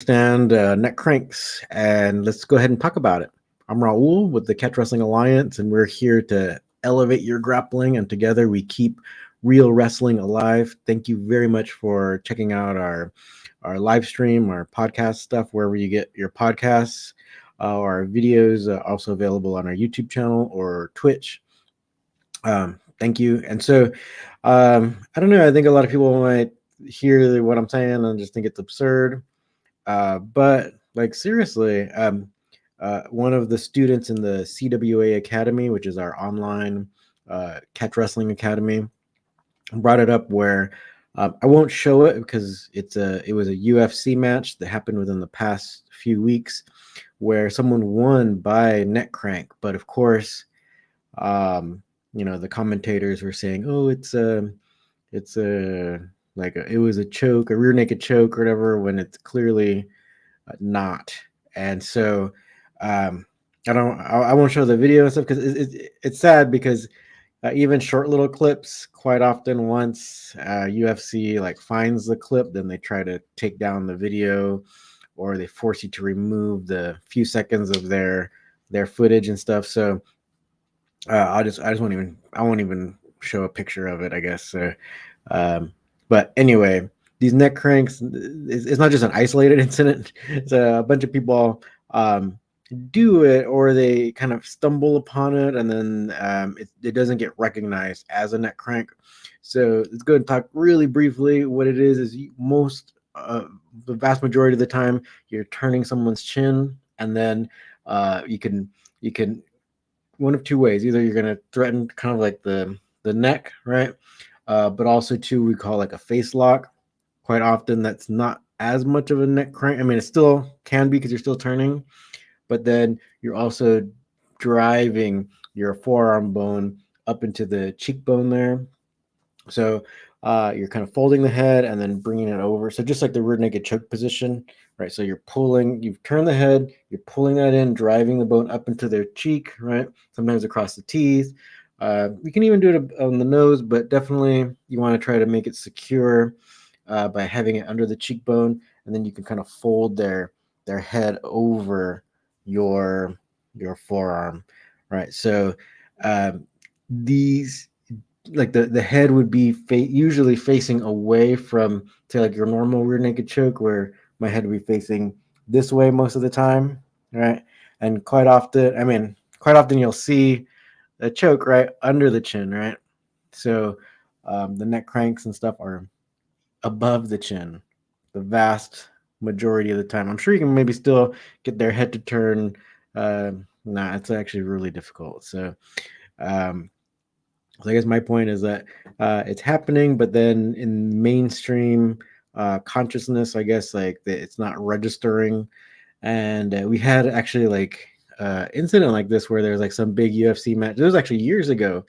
understand neck cranks, and let's go ahead and talk about it. I'm Raul with the Catch Wrestling Alliance, and we're here to elevate your grappling, and together we keep real wrestling alive. Thank you very much for checking out our live stream, our podcast stuff, wherever you get your podcasts. Our videos also available on our YouTube channel or Twitch. Thank you. And so, I don't know. I think a lot of people might hear what I'm saying and just think it's absurd. But like seriously, one of the students in the CWA Academy, which is our online catch wrestling academy, brought it up where I won't show it because it was a UFC match that happened within the past few weeks where someone won by neck crank, but of course, the commentators were saying, "Oh, it's it was a choke, a rear naked choke, or whatever," when it's clearly not. And so I won't show the video and stuff because it's sad because even short little clips, quite often once UFC like finds the clip, then they try to take down the video or they force you to remove the few seconds of their footage and stuff. So I won't even show a picture of it, I guess. So but anyway, these neck cranks, it's not just an isolated incident. It's a bunch of people do it, or they kind of stumble upon it, and then it doesn't get recognized as a neck crank. So let's go and talk really briefly. What it is the vast majority of the time, you're turning someone's chin, and then you can one of two ways. Either you're going to threaten kind of like the neck, right? But also too, we call like a face lock. Quite often, that's not as much of a neck crank. I mean, it still can be because you're still turning, but then you're also driving your forearm bone up into the cheekbone there. So you're kind of folding the head and then bringing it over. So just like the rear naked choke position, right? So you've turned the head, you're pulling that in, driving the bone up into their cheek, right? Sometimes across the teeth. You can even do it on the nose, but definitely you want to try to make it secure by having it under the cheekbone, and then you can kind of fold their head over your forearm, right? So these like the head would be usually facing away from, say, like your normal rear naked choke, where my head would be facing this way most of the time, right? And quite often you'll see a choke right under the chin, right? So the neck cranks and stuff are above the chin the vast majority of the time. I'm sure you can maybe still get their head to turn. Nah, it's actually really difficult. Um, so I guess my point is that it's happening, but then in mainstream consciousness, I guess it's not registering. And we had actually like incident like this where there's like some big UFC match. It was actually years ago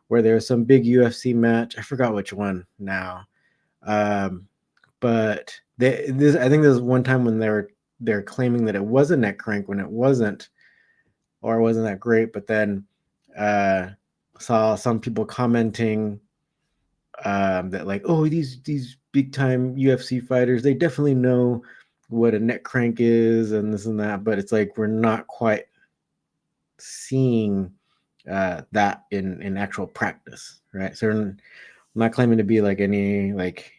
where there was some big UFC match. I forgot which one now. Um, but I think there's one time when they're claiming that it was a neck crank when it wasn't, or it wasn't that great. But then uh, saw some people commenting that like, oh, these big time UFC fighters, they definitely know what a neck crank is and this and that. But it's like we're not quite seeing that in actual practice, right? So I'm not claiming to be like any like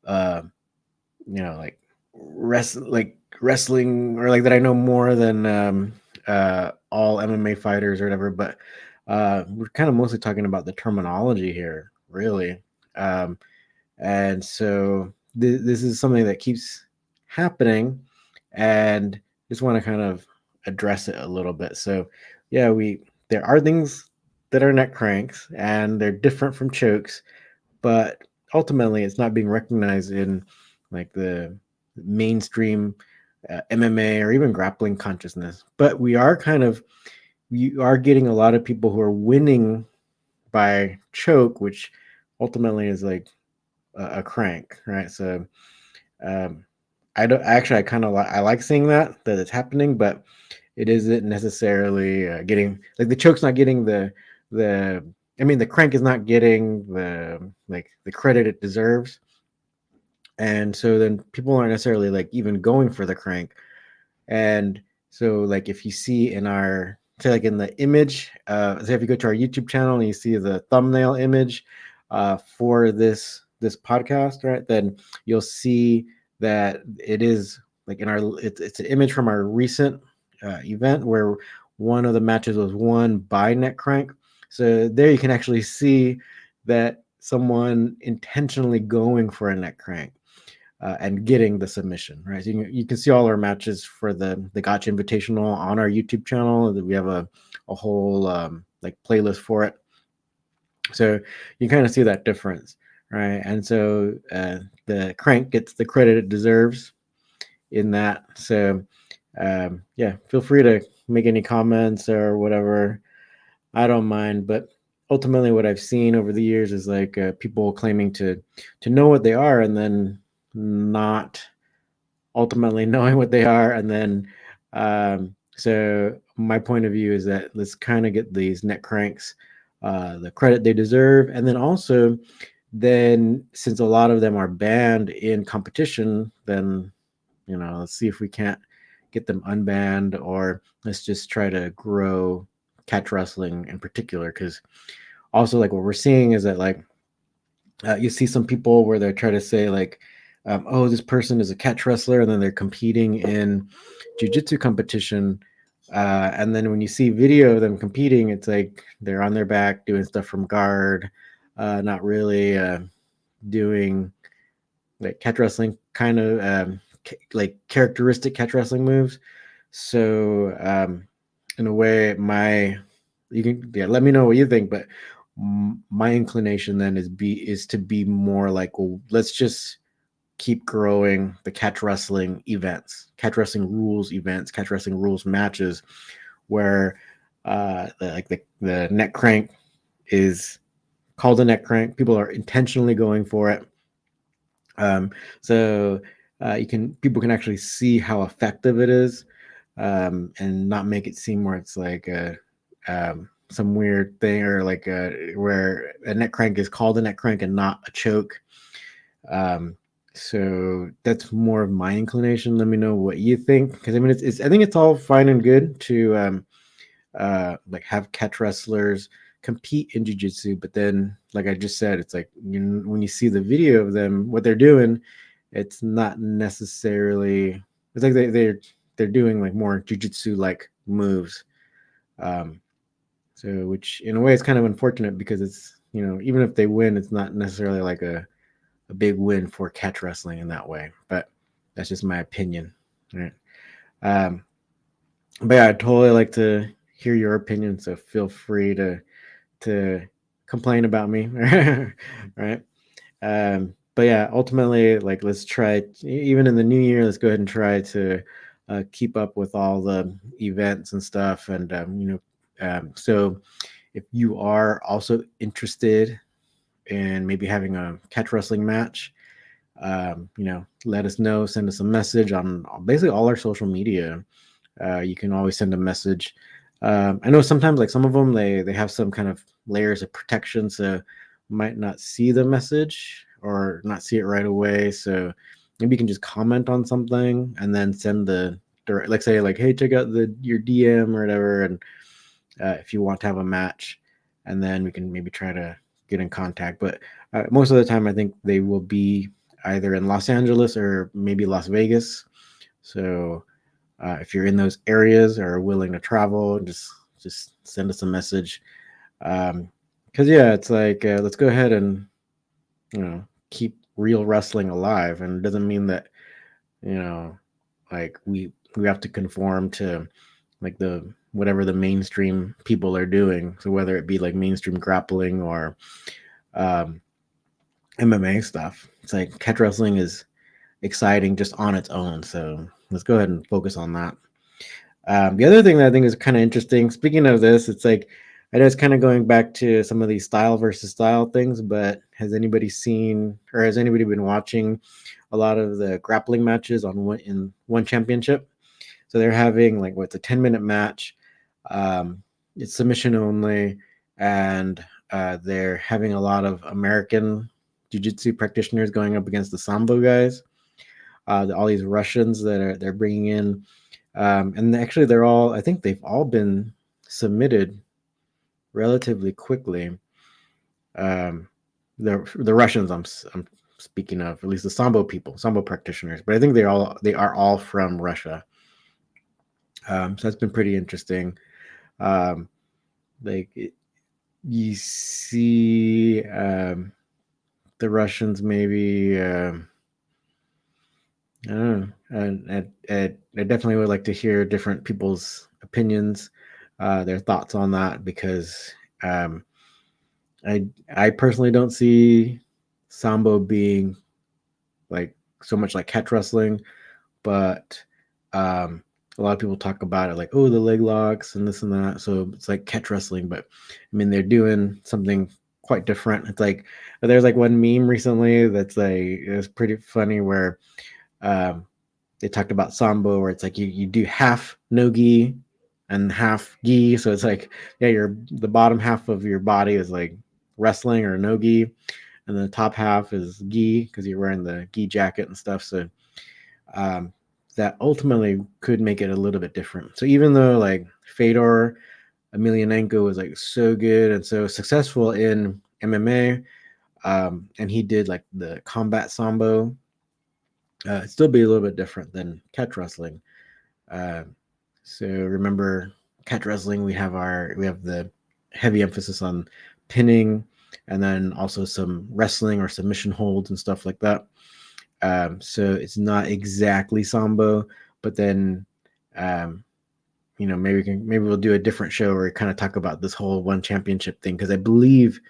uh, like wrestling, or like that I know more than all MMA fighters or whatever, but we're kind of mostly talking about the terminology here, really. Um, and so this is something that keeps happening, and just want to kind of address it a little bit. So yeah, there are things that are neck cranks and they're different from chokes, but ultimately it's not being recognized in like the mainstream MMA or even grappling consciousness. But we are getting a lot of people who are winning by choke, which ultimately is like a crank, right? So um, I don't actually, I like seeing that it's happening, but it isn't necessarily getting like the choke's not getting the I mean, the crank is not getting the credit it deserves. And so then people aren't necessarily like even going for the crank. And so like if you see in our, say like in the image, say if you go to our YouTube channel and you see the thumbnail image for this podcast, right, then you'll see that it is like in our, it's an image from our recent event where one of the matches was won by neck crank. So there you can actually see that someone intentionally going for a neck crank and getting the submission, right? So you can see all our matches for the Gotcha Invitational on our YouTube channel. We have a whole like playlist for it, so you kind of see that difference, right? And so the crank gets the credit it deserves in that. So yeah, feel free to make any comments or whatever. I don't mind, but ultimately, what I've seen over the years is like people claiming to know what they are and then not ultimately knowing what they are. And then so my point of view is that let's kind of get these net cranks the credit they deserve. And then also, then since a lot of them are banned in competition, then let's see if we can't get them unbanned, or let's just try to grow catch wrestling in particular. Because also, like, what we're seeing is that like you see some people where they're trying to say like, oh, this person is a catch wrestler, and then they're competing in jiu-jitsu competition. And then when you see video of them competing, it's like they're on their back doing stuff from guard, not really doing like catch wrestling kind of like characteristic catch wrestling moves. So in a way, you can let me know what you think, but my inclination then is to be more like, well, let's just keep growing the catch wrestling events, catch wrestling rules events, catch wrestling rules matches, where the neck crank is called a neck crank. People are intentionally going for it. So people can actually see how effective it is, and not make it seem where it's like some weird thing, or like where a neck crank is called a neck crank and not a choke. So that's more of my inclination. Let me know what you think, because I mean, it's I think it's all fine and good to like have catch wrestlers compete in jiu-jitsu, but then like I just said, it's like when you see the video of them, what they're doing, it's not necessarily, it's like they're doing like more jiu-jitsu like moves. So which in a way is kind of unfortunate, because it's even if they win, it's not necessarily like a big win for catch wrestling in that way. But that's just my opinion, right? But yeah, I'd totally like to hear your opinion, so feel free to complain about me. Right? But yeah, ultimately, like, let's try, even in the new year, let's go ahead and try to keep up with all the events and stuff. And so if you are also interested in maybe having a catch wrestling match, let us know. Send us a message on basically all our social media. You can always send a message. I know sometimes, like, some of them, they have some kind of layers of protection, so you might not see the message or not see it right away. So maybe you can just comment on something and then send the direct, like, say like, hey, check out your DM or whatever, and if you want to have a match, and then we can maybe try to get in contact. But most of the time, I think they will be either in Los Angeles or maybe Las Vegas. So if you're in those areas or are willing to travel, just send us a message. Because yeah, it's like, let's go ahead and keep real wrestling alive. And it doesn't mean that like we have to conform to like the whatever the mainstream people are doing. So whether it be like mainstream grappling or MMA stuff, it's like catch wrestling is exciting just on its own. So let's go ahead and focus on that. The other thing that I think is kind of interesting, speaking of this, it's like, I know it's kind of going back to some of these style versus style things, but has anybody seen, or has anybody been watching a lot of the grappling matches on one championship? So they're having like, what's a 10-minute match. It's submission only, and they're having a lot of American jiu-jitsu practitioners going up against the sambo guys. All these Russians that they're bringing in, and actually I think they've all been submitted relatively quickly. The Russians I'm speaking of, at least the sambo practitioners, but I think they are all from Russia. So that's been pretty interesting. Like you see the Russians maybe. I don't know. I definitely would like to hear different people's opinions, their thoughts on that, because I personally don't see sambo being like so much like catch wrestling, but a lot of people talk about it like, oh, the leg locks and this and that. So it's like catch wrestling, but I mean they're doing something quite different. It's like there's like one meme recently that's like it's pretty funny where they talked about sambo where it's like you do half no gi and half gi, so it's like the bottom half of your body is like wrestling or no gi, and the top half is gi because you're wearing the gi jacket and stuff. So um, that ultimately could make it a little bit different. So even though like Fedor Emelianenko was like so good and so successful in MMA, and he did like the combat sambo, it'd still be a little bit different than catch wrestling. Uh, so remember, catch wrestling, we have the heavy emphasis on pinning, and then also some wrestling or submission holds and stuff like that. So it's not exactly sambo, but then maybe we'll do a different show where we kind of talk about this whole one championship thing, because I believe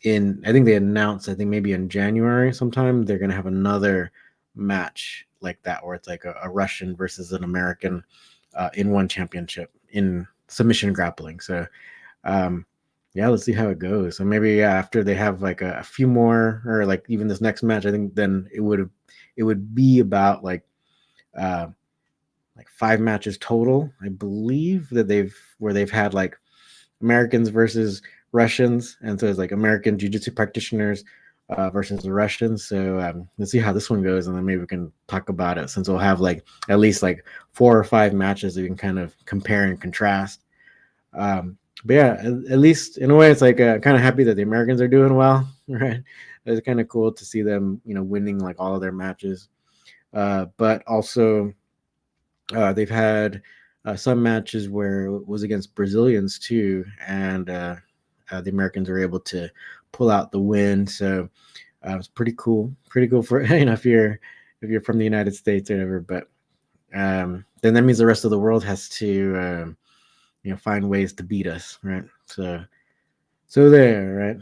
I think they announced, I think maybe in January sometime, they're going to have another match like that where it's like a Russian versus an American in one championship in submission grappling. So yeah, let's see how it goes. So maybe after they have like a few more, or like even this next match, I think then it would be about like 5 matches total. I believe that they've had like Americans versus Russians, and so it's like American jiu-jitsu practitioners versus the Russians. So let's see how this one goes, and then maybe we can talk about it, since we'll have like at least like 4 or 5 matches that we can kind of compare and contrast. But yeah, at least in a way, it's like kind of happy that the Americans are doing well, right? It's kind of cool to see them, winning like all of their matches. But also, they've had some matches where it was against Brazilians too, and the Americans were able to pull out the win. So it's pretty cool. Pretty cool for if you're from the United States or whatever. But then that means the rest of the world has to find ways to beat us, right? So there, right?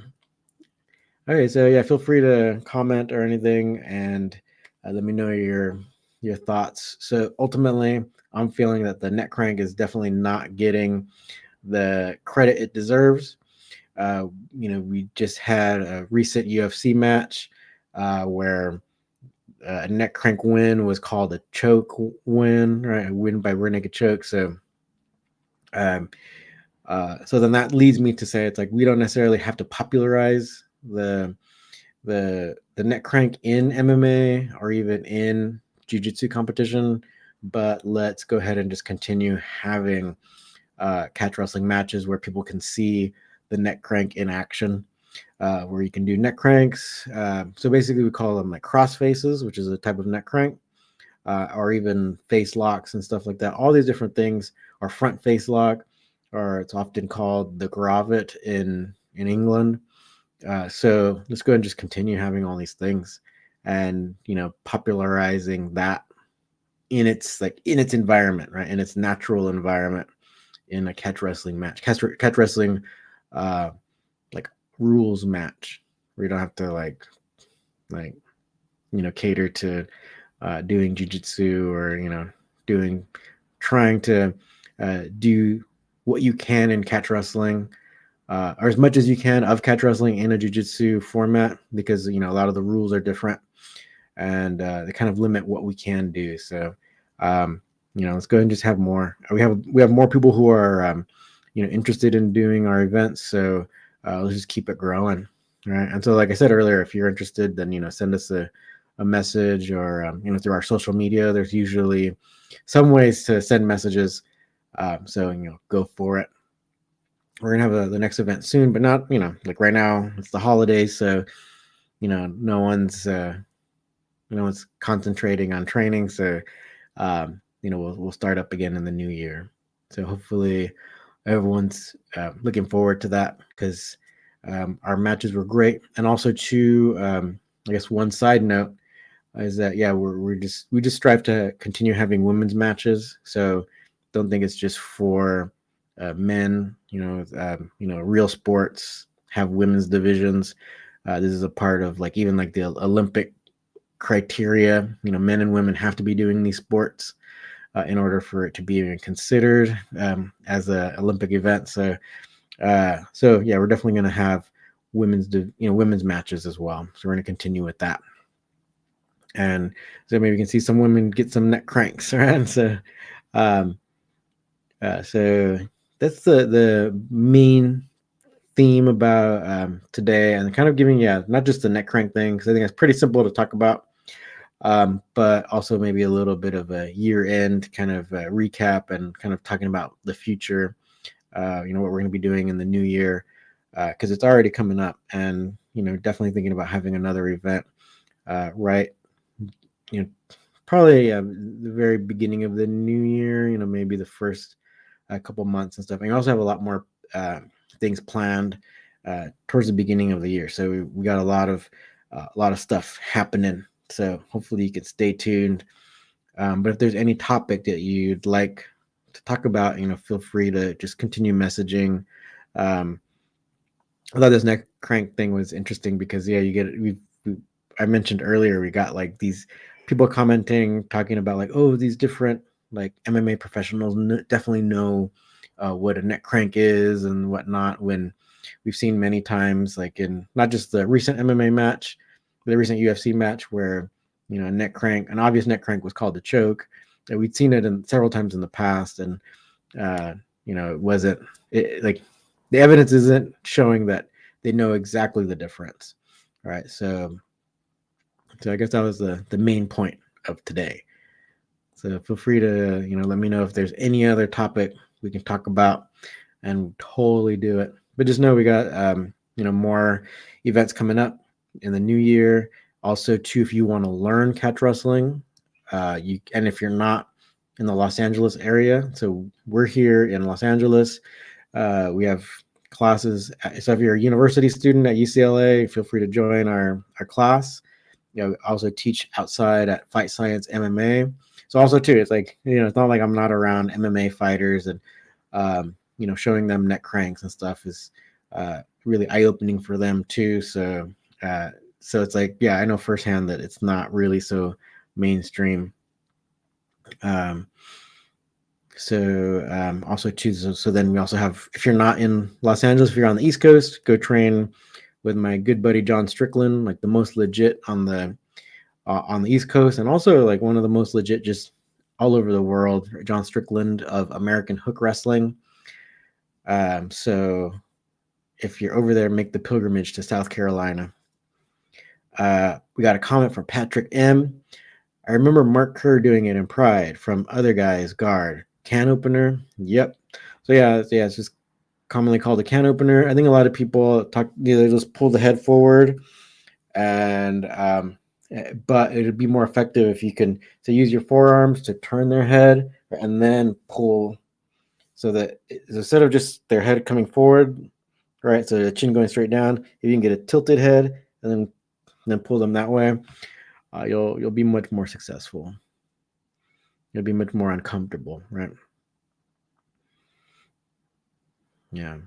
Okay, so yeah, feel free to comment or anything, and let me know your thoughts. So ultimately, I'm feeling that the neck crank is definitely not getting the credit it deserves. We just had a recent UFC match where a neck crank win was called a choke win, right? A win by rear naked choke. So so then that leads me to say it's like we don't necessarily have to popularize the neck crank in MMA or even in jiu-jitsu competition, but let's go ahead and just continue having catch wrestling matches where people can see the neck crank in action, where you can do neck cranks. So basically we call them like cross faces, which is a type of neck crank, or even face locks and stuff like that. All these different things, or front face lock, or it's often called the gravet in England. So let's go ahead and just continue having all these things, and popularizing that in its environment, right? In its natural environment, in a catch wrestling match, catch wrestling, like rules match, where you don't have to like cater to doing jujitsu, or trying to do what you can in catch wrestling, or as much as you can of catch wrestling in a jiu-jitsu format, because a lot of the rules are different, and they kind of limit what we can do. So let's go ahead and just have more. We have more people who are interested in doing our events. So let's just keep it growing. right? And so, like I said earlier, if you're interested, then send us a message, or through our social media. There's usually some ways to send messages. So go for it. We're gonna have the next event soon, but not like right now. It's the holidays, so no one's concentrating on training. So we'll start up again in the new year. So hopefully everyone's looking forward to that, because our matches were great. And also, too, I guess one side note is that we just strive to continue having women's matches. So don't think it's just for men. Real sports have women's divisions. This is a part of like even like the Olympic criteria. Men and women have to be doing these sports in order for it to be even considered as an Olympic event. So yeah, we're definitely going to have women's matches as well. So we're going to continue with that, and so maybe we can see some women get some neck cranks, right? Um, so that's the main theme about today, and kind of giving not just the neck crank thing, because I think it's pretty simple to talk about. But also maybe a little bit of a year-end kind of recap, and kind of talking about the future, what we're going to be doing in the new year, because it's already coming up, and definitely thinking about having another event, right? Probably the very beginning of the new year. Maybe the first couple months and stuff. And we also have a lot more things planned towards the beginning of the year. So we got a lot of stuff happening. So hopefully you can stay tuned. But if there's any topic that you'd like to talk about, feel free to just continue messaging. I thought this neck crank thing was interesting because you get I mentioned earlier, we got like these people commenting, talking about like, oh, these different like MMA professionals definitely know what a neck crank is and whatnot, when we've seen many times, like in not just the recent MMA match, but the recent UFC match, where an obvious neck crank was called a choke. And we'd seen it several times in the past, and it wasn't like the evidence isn't showing that they know exactly the difference, right? So I guess that was the main point of today. So feel free to let me know if there's any other topic we can talk about, and we'll totally do it. But just know we got more events coming up in the new year. Also, too, if you want to learn catch wrestling, and if you're not in the Los Angeles area, so we're here in Los Angeles. We have classes. So if you're a university student at UCLA, feel free to join our class. Also teach outside at Fight Science MMA. So also too, it's like it's not like I'm not around MMA fighters, and showing them neck cranks and stuff is really eye opening for them too. So it's like, I know firsthand that it's not really so mainstream. Also too, so then we also have, if you're not in Los Angeles, if you're on the East Coast, go train with my good buddy John Strickland, like the most legit on the East Coast, and also like one of the most legit just all over the world, John Strickland of American Hook Wrestling. So if you're over there, make the pilgrimage to South Carolina. We got a comment from Patrick M. I remember Mark Kerr doing it in Pride from Other Guys Guard. Can opener. Yep. So it's just commonly called a can opener. I think a lot of people they just pull the head forward, and but it'd be more effective if you can use your forearms to turn their head and then pull, so that instead of just their head coming forward, right? So the chin going straight down, if you can get a tilted head and then pull them that way, you'll be much more successful. You'll be much more uncomfortable, right? Yeah. I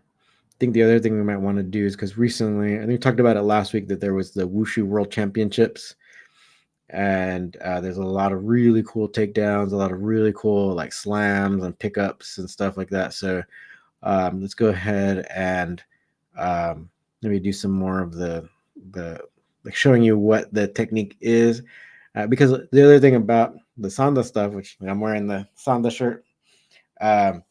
think the other thing we might want to do is, because recently, I think we talked about it last week, that there was the Wushu World Championships, and there's a lot of really cool takedowns, a lot of really cool like slams and pickups and stuff like that. So let's go ahead and maybe do some more of the like showing you what the technique is, because the other thing about the Sanda stuff, which I'm wearing the Sanda shirt, the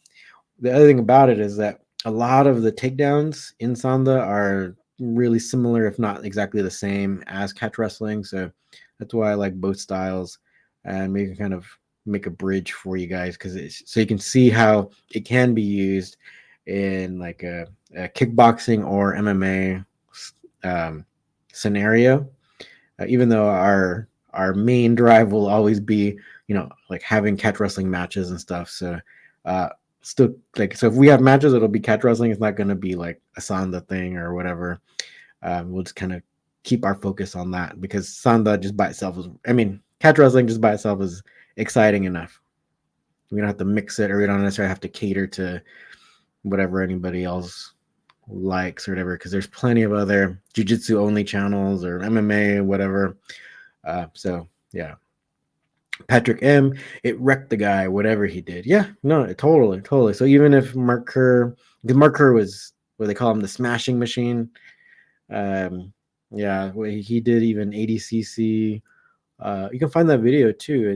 other thing about it is that a lot of the takedowns in Sanda are really similar, if not exactly the same as catch wrestling. So that's why I like both styles, and we can kind of make a bridge for you guys because so you can see how it can be used in like a kickboxing or MMA scenario. Even though our main drive will always be, like having catch wrestling matches and stuff. So uh, still like, so if we have matches, it'll be catch wrestling. It's not going to be like a Sanda thing or whatever. We'll just kind of keep our focus on that because Sanda just by itself is, I mean, catch wrestling just by itself is exciting enough. We don't have to mix it, or we don't necessarily have to cater to whatever anybody else likes or whatever, because there's plenty of other jiu-jitsu only channels or MMA, whatever. So yeah, Patrick M, it wrecked the guy, whatever he did. Yeah, no, totally. So even if Mark Kerr, because Mark Kerr was what they call him, the smashing machine. Yeah, he did even ADCC. You can find that video too. I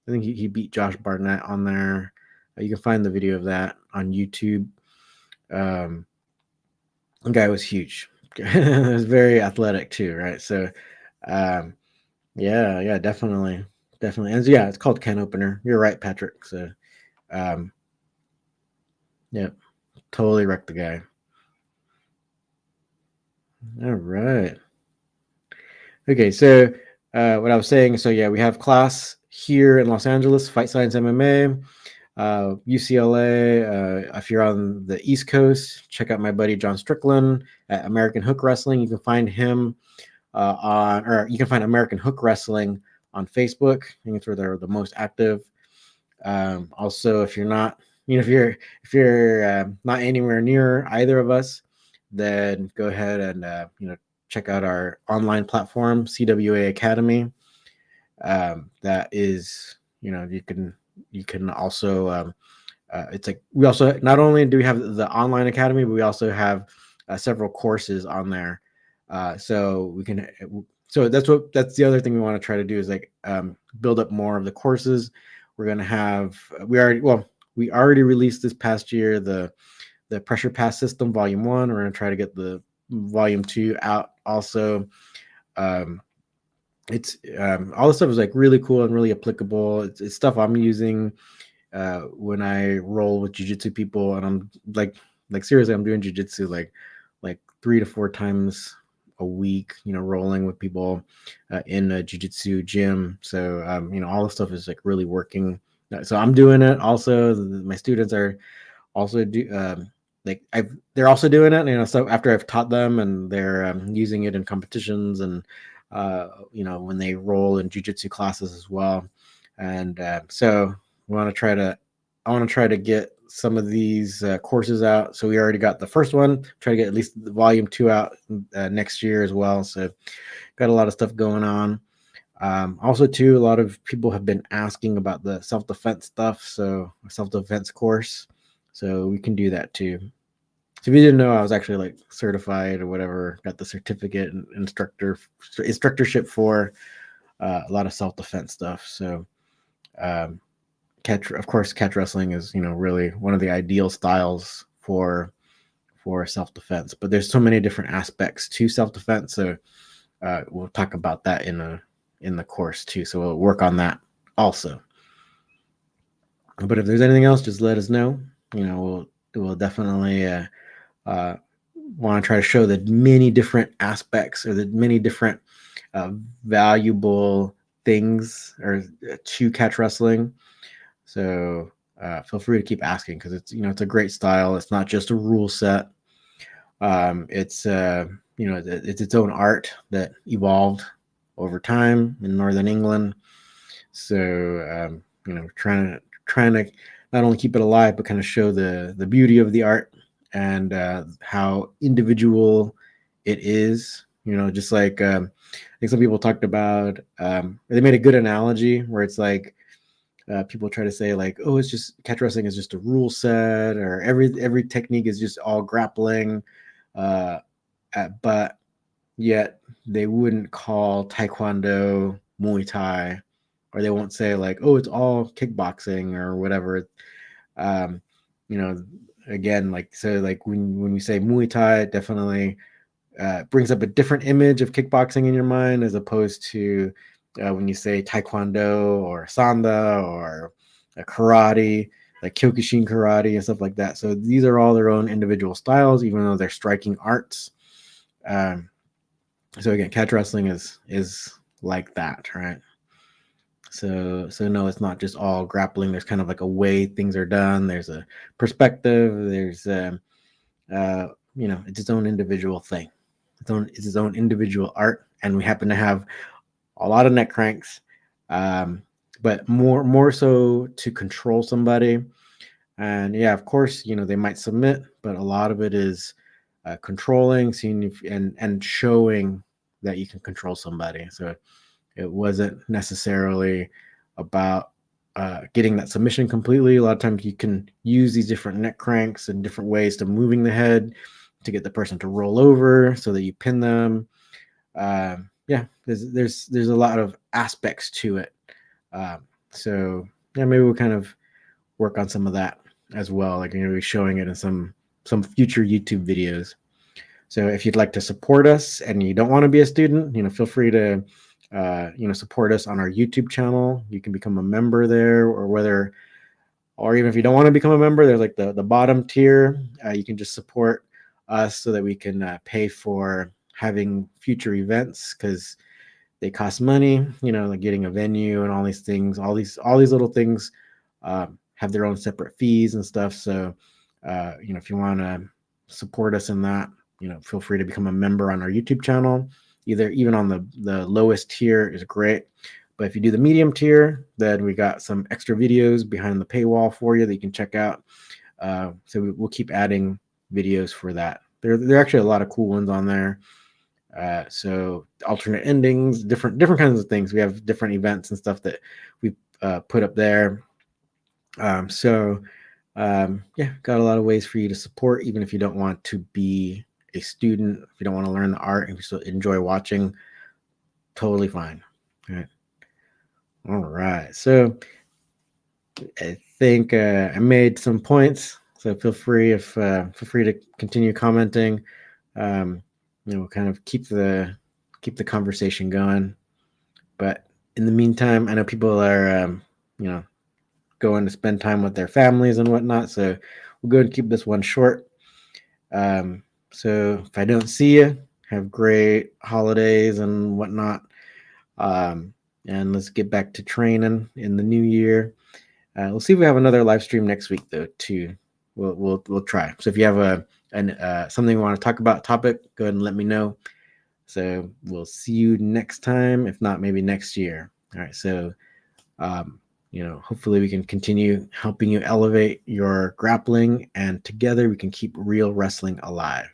think he beat Josh Barnett on there. You can find the video of that on YouTube. Um, the guy was huge. He was very athletic too, right? So, um, yeah, definitely. And yeah, it's called Can Opener. You're right, Patrick. So, um, yeah, totally wrecked the guy. All right. Okay, so what I was saying, so yeah, we have class here in Los Angeles, Fight Science MMA, UCLA. If you're on the East Coast, check out my buddy John Strickland at American Hook Wrestling. You can find him or you can find American Hook Wrestling on Facebook. I think it's where they're the most active. Also, if you're not, if you're not anywhere near either of us, then go ahead and check out our online platform, CWA Academy. That is, you can also it's like we also not only do we have the online academy, but we also have several courses on there. So we can so that's the other thing we want to try to do is like build up more of the courses. We're going to have we already released this past year the pressure pass system volume 1. We're going to try to get the volume 2 out also. It's all this stuff is like really cool and really applicable. It's stuff I'm using when I roll with jiu-jitsu people, and I'm like seriously, I'm doing jiu-jitsu like 3 to 4 times a week, rolling with people in a jiu-jitsu gym. So all this stuff is like really working. So I'm doing it. Also, my students are also they're also doing it. So after I've taught them and they're using it in competitions and when they roll in jiu-jitsu classes as well. And so I want to try to get some of these courses out. So we already got the first one, try to get at least the volume 2 out next year as well. So got a lot of stuff going on. Also too, a lot of people have been asking about the self-defense stuff. So a self-defense course. So we can do that too. So if you didn't know, I was actually like certified or whatever, got the certificate and instructorship for a lot of self-defense stuff. So catch wrestling is really one of the ideal styles for self-defense, but there's so many different aspects to self-defense. So we'll talk about that in the course too. So we'll work on that also. But if there's anything else, just let us know. We'll definitely want to try to show the many different aspects or the many different valuable things or to catch wrestling. So feel free to keep asking because it's it's a great style. It's not just a rule set. It's it's its own art that evolved over time in Northern England. So trying to not only keep it alive but kind of show the beauty of the art and how individual it is. Just like I think some people talked about. They made a good analogy where it's like people try to say like, oh, it's just catch wrestling is just a rule set, or every technique is just all grappling, but yet they wouldn't call Taekwondo Muay Thai, or they won't say like, oh, it's all kickboxing or whatever. Um, you know, again, like, so like when we say Muay Thai, it definitely brings up a different image of kickboxing in your mind, as opposed to when you say Taekwondo or Sanda or karate, like Kyokushin karate and stuff like that. So these are all their own individual styles, even though they're striking arts. Um, so again, catch wrestling is like that, right? So no, it's not just all grappling. There's kind of like a way things are done. There's a perspective. There's it's its own individual thing. It's its own individual art, and we happen to have a lot of neck cranks, but more so to control somebody. And yeah, of course, they might submit, but a lot of it is controlling, seeing if, and showing that you can control somebody. So it wasn't necessarily about getting that submission completely. A lot of times you can use these different neck cranks and different ways to moving the head to get the person to roll over so that you pin them. Yeah, there's a lot of aspects to it. So yeah, maybe we'll kind of work on some of that as well. Like, be showing it in some future YouTube videos. So if you'd like to support us and you don't want to be a student, feel free to support us on our YouTube channel. You can become a member there, or even if you don't want to become a member, there's like the bottom tier. You can just support us so that we can pay for having future events, because they cost money, like getting a venue and all these things, all these little things have their own separate fees and stuff. So, if you want to support us in that, feel free to become a member on our YouTube channel. Even on the lowest tier is great. But if you do the medium tier, then we got some extra videos behind the paywall for you that you can check out. So we'll keep adding videos for that. There are actually a lot of cool ones on there. So alternate endings, different kinds of things. We have different events and stuff that we put up there. Yeah, got a lot of ways for you to support, even if you don't want to be a student, if you don't want to learn the art, and you still enjoy watching, totally fine. All right. So I think I made some points. So feel free to continue commenting. Kind of keep the conversation going. But in the meantime, I know people are going to spend time with their families and whatnot. So we'll go and keep this one short. So if I don't see you, have great holidays and whatnot. And let's get back to training in the new year. We'll see if we have another live stream next week, though, too. We'll try. So if you have something you want to talk about, topic, go ahead and let me know. So we'll see you next time. If not, maybe next year. All right. So, hopefully we can continue helping you elevate your grappling, and together we can keep real wrestling alive.